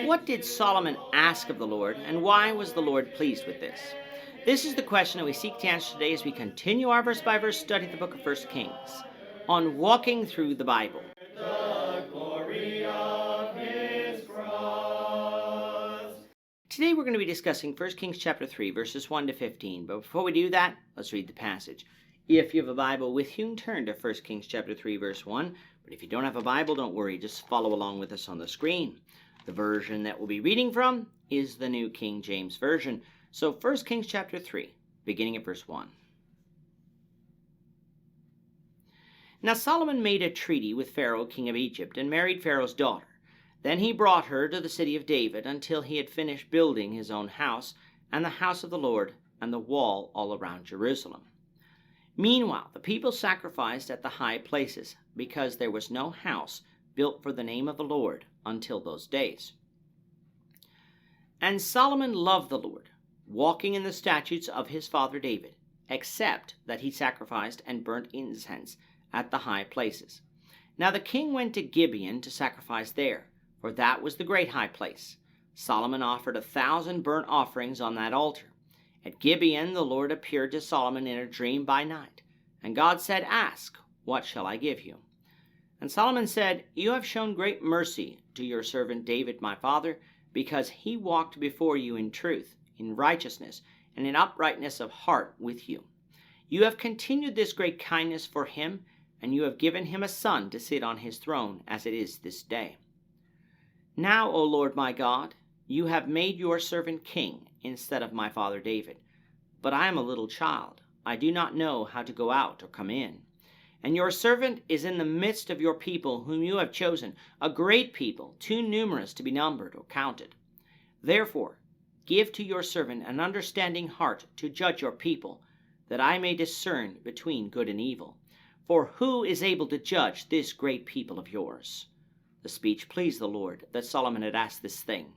What did Solomon ask of the Lord, and why was the Lord pleased with this? This is the question that we seek to answer today as we continue our verse-by-verse study of the book of 1 Kings on walking through the Bible. The glory of his cross. Today we're going to be discussing 1 Kings chapter 3, verses 1 to 15. But before we do that, let's read the passage. If you have a Bible with you, turn to 1 Kings chapter 3, verse 1. But if you don't have a Bible, don't worry. Just follow along with us on the screen. The version that we'll be reading from is the New King James Version. So 1 Kings chapter 3, beginning at verse 1. Now Solomon made a treaty with Pharaoh, king of Egypt, and married Pharaoh's daughter. Then he brought her to the city of David until he had finished building his own house and the house of the Lord and the wall all around Jerusalem. Meanwhile, the people sacrificed at the high places, because there was no house built for the name of the Lord until those days. And Solomon loved the Lord, walking in the statutes of his father David, except that he sacrificed and burnt incense at the high places. Now the king went to Gibeon to sacrifice there, for that was the great high place. Solomon offered 1,000 burnt offerings on that altar. At Gibeon the Lord appeared to Solomon in a dream by night, and God said, "Ask, what shall I give you?" And Solomon said, "You have shown great mercy to your servant David my father, because he walked before you in truth, in righteousness, and in uprightness of heart with you. You have continued this great kindness for him, and you have given him a son to sit on his throne, as it is this day. Now, O Lord my God, you have made your servant king instead of my father David. But I am a little child. I do not know how to go out or come in. And your servant is in the midst of your people whom you have chosen, a great people, too numerous to be numbered or counted. Therefore, give to your servant an understanding heart to judge your people, that I may discern between good and evil. For who is able to judge this great people of yours?" The speech pleased the Lord, that Solomon had asked this thing.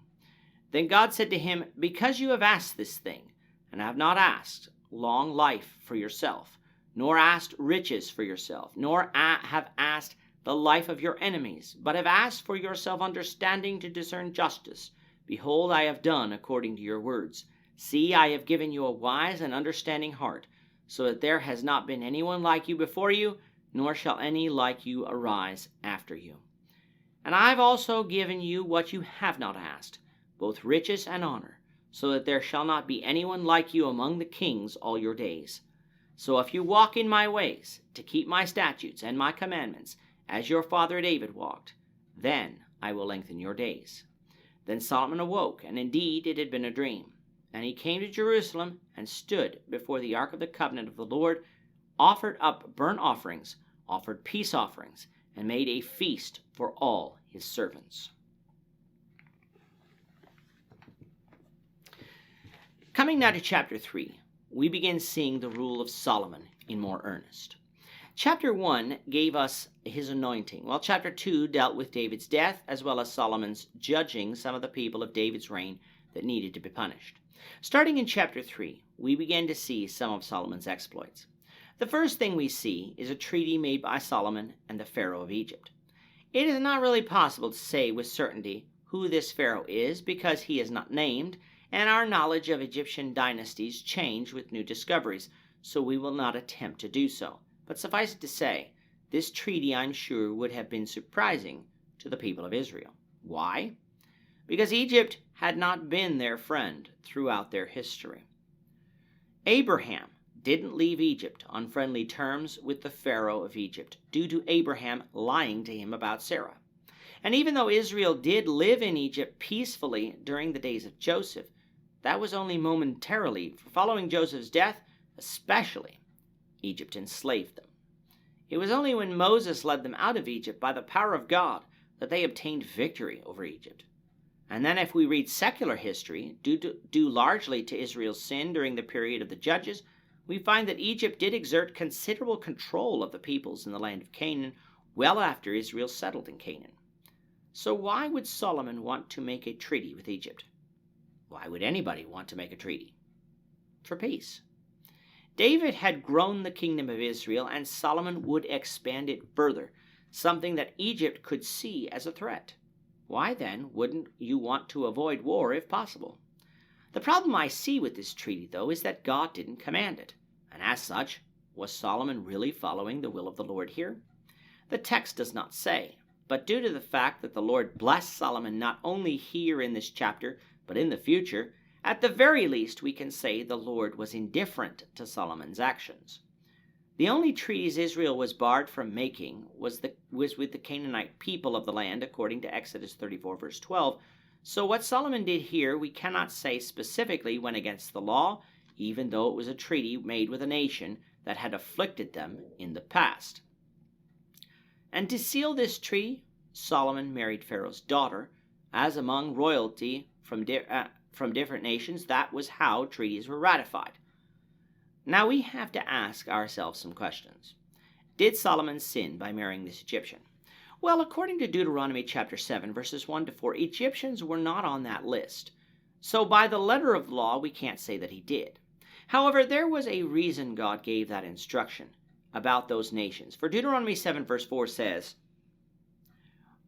Then God said to him, "Because you have asked this thing, and have not asked long life for yourself, nor asked riches for yourself, nor have asked the life of your enemies, but have asked for yourself understanding to discern justice, behold, I have done according to your words. See, I have given you a wise and understanding heart, so that there has not been anyone like you before you, nor shall any like you arise after you. And I have also given you what you have not asked, both riches and honor, so that there shall not be anyone like you among the kings all your days. So if you walk in my ways, to keep my statutes and my commandments, as your father David walked, then I will lengthen your days." Then Solomon awoke, and indeed it had been a dream. And he came to Jerusalem, and stood before the ark of the covenant of the Lord, offered up burnt offerings, offered peace offerings, and made a feast for all his servants. Coming now to chapter 3, we begin seeing the rule of Solomon in more earnest. Chapter 1 gave us his anointing, while chapter 2 dealt with David's death, as well as Solomon's judging some of the people of David's reign that needed to be punished. Starting in chapter 3, we begin to see some of Solomon's exploits. The first thing we see is a treaty made by Solomon and the Pharaoh of Egypt. It is not really possible to say with certainty who this Pharaoh is, because he is not named, and our knowledge of Egyptian dynasties change with new discoveries, so we will not attempt to do so. But suffice it to say, this treaty, I'm sure, would have been surprising to the people of Israel. Why? Because Egypt had not been their friend throughout their history. Abraham didn't leave Egypt on friendly terms with the Pharaoh of Egypt, due to Abraham lying to him about Sarah. And even though Israel did live in Egypt peacefully during the days of Joseph, that was only momentarily. Following Joseph's death, especially, Egypt enslaved them. It was only when Moses led them out of Egypt by the power of God that they obtained victory over Egypt. And then if we read secular history, due largely to Israel's sin during the period of the Judges, we find that Egypt did exert considerable control of the peoples in the land of Canaan well after Israel settled in Canaan. So why would Solomon want to make a treaty with Egypt? Why would anybody want to make a treaty? For peace. David had grown the kingdom of Israel, and Solomon would expand it further, something that Egypt could see as a threat. Why then wouldn't you want to avoid war if possible? The problem I see with this treaty, though, is that God didn't command it, and as such, was Solomon really following the will of the Lord here? The text does not say, but due to the fact that the Lord blessed Solomon not only here in this chapter, but in the future, at the very least we can say the Lord was indifferent to Solomon's actions. The only treaties Israel was barred from making was with the Canaanite people of the land, according to Exodus 34, verse 12. So what Solomon did here we cannot say specifically went against the law, even though it was a treaty made with a nation that had afflicted them in the past. And to seal this treaty, Solomon married Pharaoh's daughter. As among royalty from different nations, that was how treaties were ratified. Now we have to ask ourselves some questions. Did Solomon sin by marrying this Egyptian? Well, according to Deuteronomy chapter 7, verses 1 to 4, Egyptians were not on that list. So by the letter of the law, we can't say that he did. However, there was a reason God gave that instruction about those nations. For Deuteronomy 7, verse 4 says,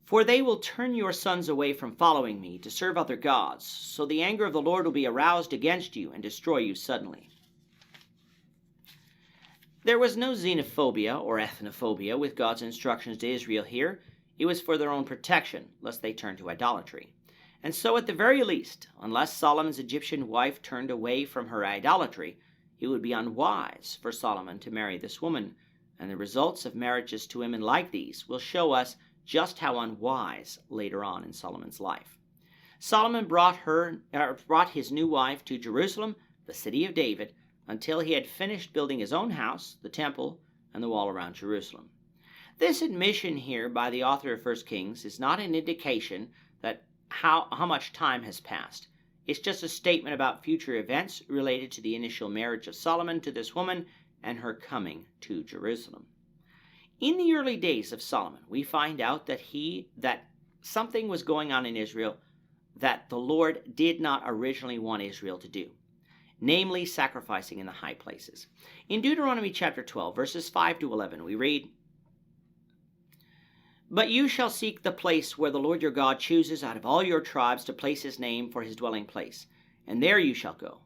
"For they will turn your sons away from following me to serve other gods, so the anger of the Lord will be aroused against you and destroy you suddenly." There was no xenophobia or ethnophobia with God's instructions to Israel here. It was for their own protection, lest they turn to idolatry. And so at the very least, unless Solomon's Egyptian wife turned away from her idolatry, it would be unwise for Solomon to marry this woman, and the results of marriages to women like these will show us just how unwise later on in Solomon's life. Solomon brought his new wife to Jerusalem, the city of David, until he had finished building his own house, the temple, and the wall around Jerusalem. This admission here by the author of 1 Kings is not an indication that how much time has passed. It's just a statement about future events related to the initial marriage of Solomon to this woman and her coming to Jerusalem. In the early days of Solomon, we find out that something was going on in Israel that the Lord did not originally want Israel to do, namely sacrificing in the high places. In Deuteronomy chapter 12, verses 5 to 11, we read, "But you shall seek the place where the Lord your God chooses out of all your tribes to place his name for his dwelling place, and there you shall go.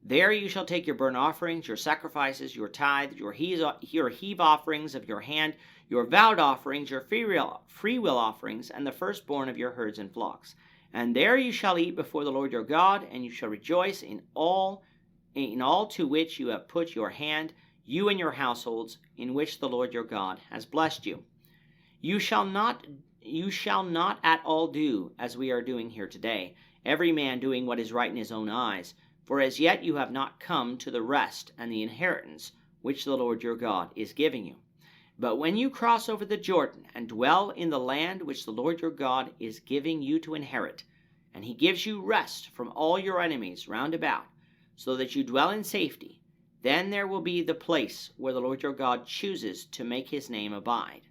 There you shall take your burnt offerings, your sacrifices, your tithe, your heave offerings of your hand, your vowed offerings, your freewill offerings, and the firstborn of your herds and flocks. And there you shall eat before the Lord your God, and you shall rejoice in all to which you have put your hand, you and your households, in which the Lord your God has blessed you. You shall not at all do as we are doing here today, every man doing what is right in his own eyes, for as yet you have not come to the rest and the inheritance which the Lord your God is giving you. But when you cross over the Jordan and dwell in the land which the Lord your God is giving you to inherit, and he gives you rest from all your enemies round about, so that you dwell in safety, then there will be the place where the Lord your God chooses to make his name abide.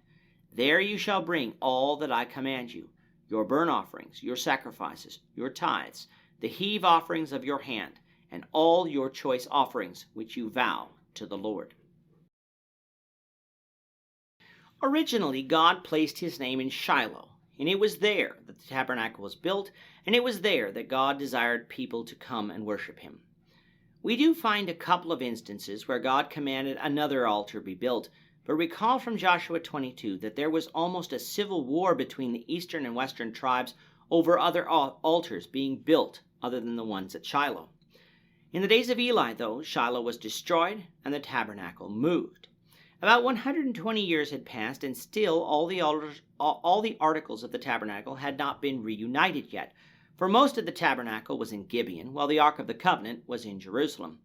There you shall bring all that I command you, your burnt offerings, your sacrifices, your tithes, the heave offerings of your hand, and all your choice offerings which you vow to the Lord." Originally, God placed his name in Shiloh, and it was there that the tabernacle was built, and it was there that God desired people to come and worship him. We do find a couple of instances where God commanded another altar be built, but recall from Joshua 22 that there was almost a civil war between the eastern and western tribes over other altars being built other than the ones at Shiloh. In the days of Eli, though, Shiloh was destroyed and the tabernacle moved. About 120 years had passed, and still all the articles of the tabernacle had not been reunited yet, for most of the tabernacle was in Gibeon, while the Ark of the Covenant was in Jerusalem.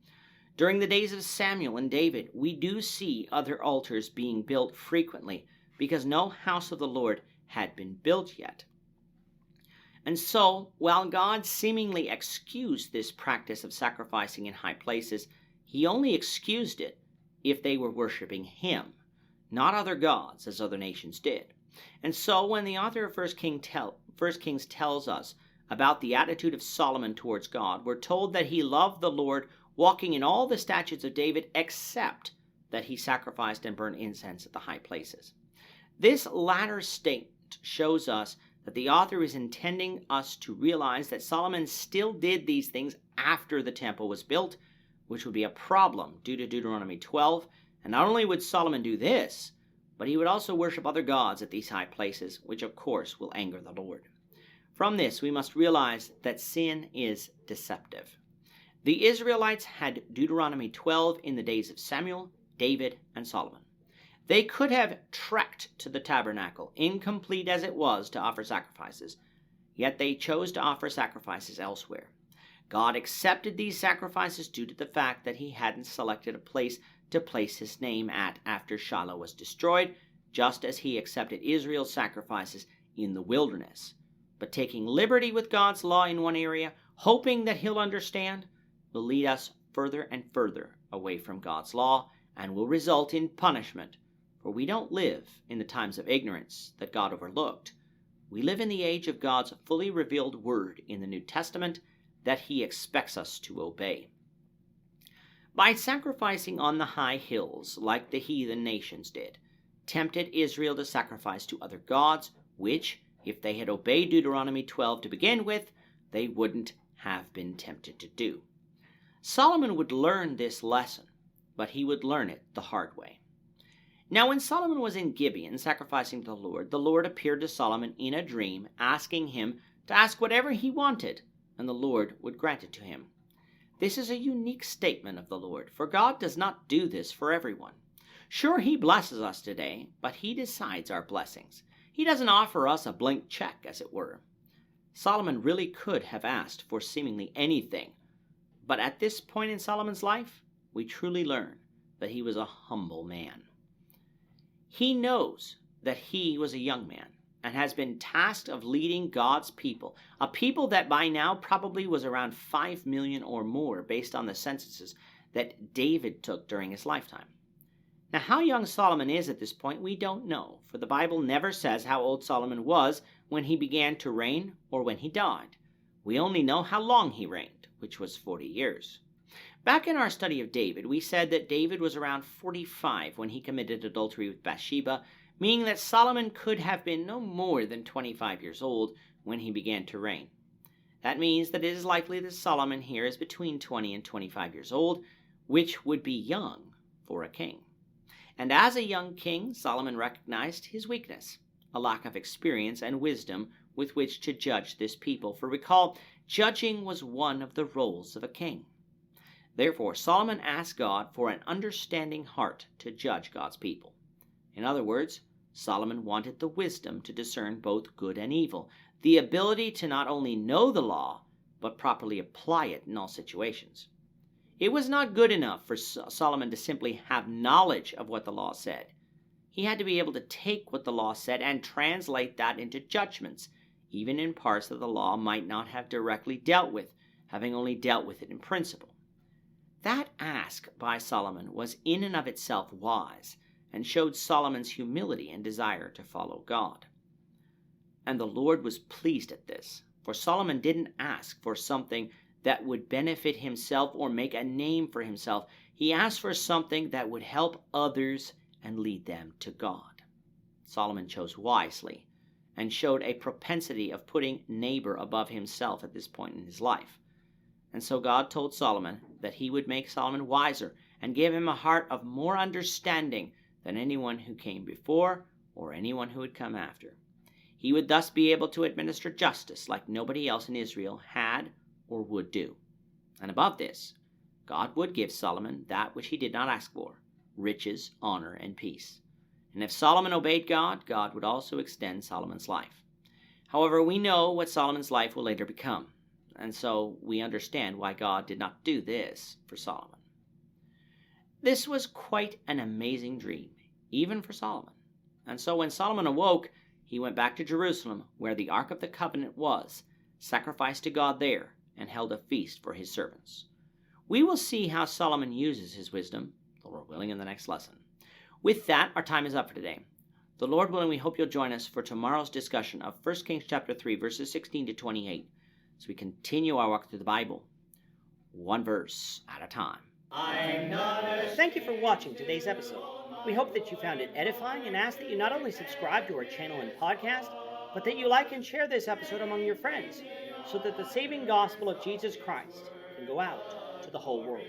During the days of Samuel and David, we do see other altars being built frequently, because no house of the Lord had been built yet. And so, while God seemingly excused this practice of sacrificing in high places, he only excused it if they were worshiping him, not other gods as other nations did. And so when the author of 1 Kings tells us about the attitude of Solomon towards God, we're told that he loved the Lord, walking in all the statutes of David, except that he sacrificed and burned incense at the high places. This latter statement shows us that the author is intending us to realize that Solomon still did these things after the temple was built, which would be a problem due to Deuteronomy 12. And not only would Solomon do this, but he would also worship other gods at these high places, which of course will anger the Lord. From this, we must realize that sin is deceptive. The Israelites had Deuteronomy 12 in the days of Samuel, David, and Solomon. They could have trekked to the tabernacle, incomplete as it was, to offer sacrifices, yet they chose to offer sacrifices elsewhere. God accepted these sacrifices due to the fact that he hadn't selected a place to place his name at after Shiloh was destroyed, just as he accepted Israel's sacrifices in the wilderness. But taking liberty with God's law in one area, hoping that he'll understand, will lead us further and further away from God's law and will result in punishment. For we don't live in the times of ignorance that God overlooked. We live in the age of God's fully revealed word in the New Testament that he expects us to obey. By sacrificing on the high hills like the heathen nations did, tempted Israel to sacrifice to other gods, which, if they had obeyed Deuteronomy 12 to begin with, they wouldn't have been tempted to do. Solomon would learn this lesson, but he would learn it the hard way. Now when Solomon was in Gibeon sacrificing to the Lord appeared to Solomon in a dream, asking him to ask whatever he wanted, and the Lord would grant it to him. This is a unique statement of the Lord, for God does not do this for everyone. Sure, he blesses us today, but he decides our blessings. He doesn't offer us a blank check, as it were. Solomon really could have asked for seemingly anything, but at this point in Solomon's life, we truly learn that he was a humble man. He knows that he was a young man and has been tasked of leading God's people, a people that by now probably was around 5 million or more based on the censuses that David took during his lifetime. Now, how young Solomon is at this point, we don't know, for the Bible never says how old Solomon was when he began to reign or when he died. We only know how long he reigned, which was 40 years. Back in our study of David, we said that David was around 45 when he committed adultery with Bathsheba, meaning that Solomon could have been no more than 25 years old when he began to reign. That means that it is likely that Solomon here is between 20 and 25 years old, which would be young for a king. And as a young king, Solomon recognized his weakness, a lack of experience and wisdom with which to judge this people. For recall, judging was one of the roles of a king. Therefore, Solomon asked God for an understanding heart to judge God's people. In other words, Solomon wanted the wisdom to discern both good and evil, the ability to not only know the law, but properly apply it in all situations. It was not good enough for Solomon to simply have knowledge of what the law said. He had to be able to take what the law said and translate that into judgments, even in parts that the law might not have directly dealt with, having only dealt with it in principle. That ask by Solomon was in and of itself wise, and showed Solomon's humility and desire to follow God. And the Lord was pleased at this, for Solomon didn't ask for something that would benefit himself or make a name for himself. He asked for something that would help others and lead them to God. Solomon chose wisely and showed a propensity of putting neighbor above himself at this point in his life. And so God told Solomon that he would make Solomon wiser and give him a heart of more understanding than anyone who came before or anyone who would come after. He would thus be able to administer justice like nobody else in Israel had or would do. And above this, God would give Solomon that which he did not ask for, riches, honor, and peace. And if Solomon obeyed God, God would also extend Solomon's life. However, we know what Solomon's life will later become, and so we understand why God did not do this for Solomon. This was quite an amazing dream, even for Solomon. And so when Solomon awoke, he went back to Jerusalem, where the Ark of the Covenant was, sacrificed to God there, and held a feast for his servants. We will see how Solomon uses his wisdom, the Lord willing, in the next lesson. With that, our time is up for today. The Lord willing, we hope you'll join us for tomorrow's discussion of 1 Kings chapter 3, verses 16 to 28, as we continue our walk through the Bible, one verse at a time. Thank you for watching today's episode. We hope that you found it edifying and ask that you not only subscribe to our channel and podcast, but that you like and share this episode among your friends so that the saving gospel of Jesus Christ can go out to the whole world.